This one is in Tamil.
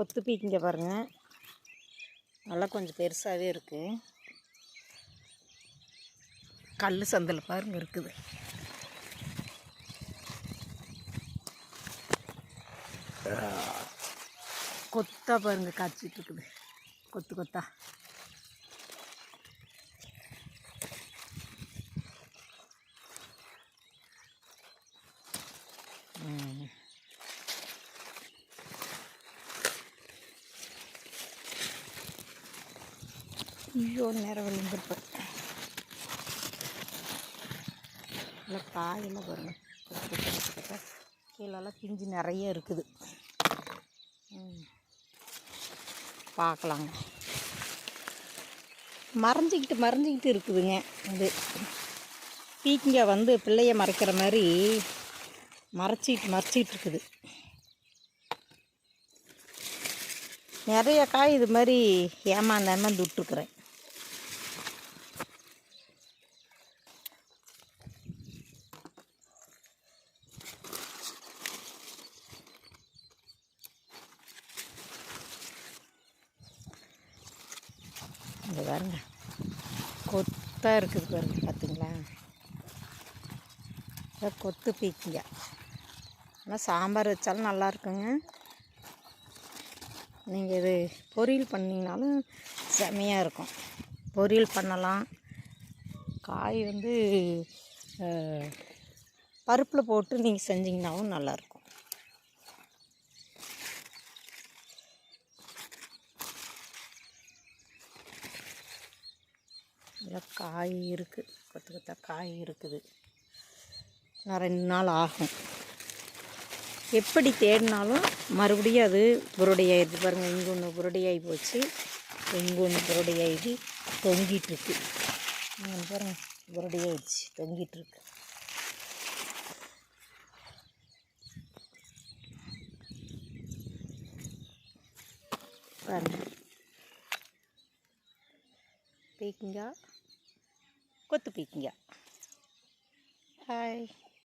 கொத்து பீக்கிங்க பாருங்கள், நல்லா கொஞ்சம் பெருசாகவே இருக்குது. கல் சந்தில் பாருங்க இருக்குது. கொத்தா பாருங்க காய்ச்சிட்டு இருக்குது, கொத்து கொத்தா. ஐயோ நேரம் விழுந்துருப்பேன். இல்லை காயெல்லாம் பாருங்கள், கீழெல்லாம் பிஞ்சு நிறைய இருக்குது. பார்க்கலாங்க, மறைஞ்சிக்கிட்டு இருக்குதுங்க. அது பீக்கிங்க வந்து பிள்ளைய மறைக்கிற மாதிரி மறைச்சிக்கிட்டு இருக்குது. நிறைய காய் இது மாதிரி ஏமாந்து விட்டுருக்குறேன். இங்கே பாருங்க, கொத்தாக இருக்குது பாருங்க, பார்த்தீங்களா? கொத்து பீக்கிங்க. ஆனால் சாம்பார் வச்சாலும் நல்லா இருக்குங்க. நீங்கள் இது பொரியல் பண்ணிங்கனாலும் செமையாக இருக்கும். பொரியல் பண்ணலாம். காய் வந்து பருப்பில் போட்டு நீங்கள் செஞ்சிங்கனாலும் நல்லாயிருக்கும். நல்லா காய் இருக்குது, கொத்து கொத்தா காய் இருக்குது. நான் 2 நாள் ஆகும். எப்படி தேடினாலும் மறுபடியும் அது புரடையாயிடுது பாருங்கள். இங்கே ஒன்று புரடையாகி போச்சு, இங்கே ஒன்று புரடையாகி தொங்கிட்டுருக்கு. பாருங்கள், புரடையாயிடுச்சு, தொங்கிட்டுருக்கு. பாருங்கள், பீக்கிங்காய், கொத்து பீக்கிங்காய். ஹாய்.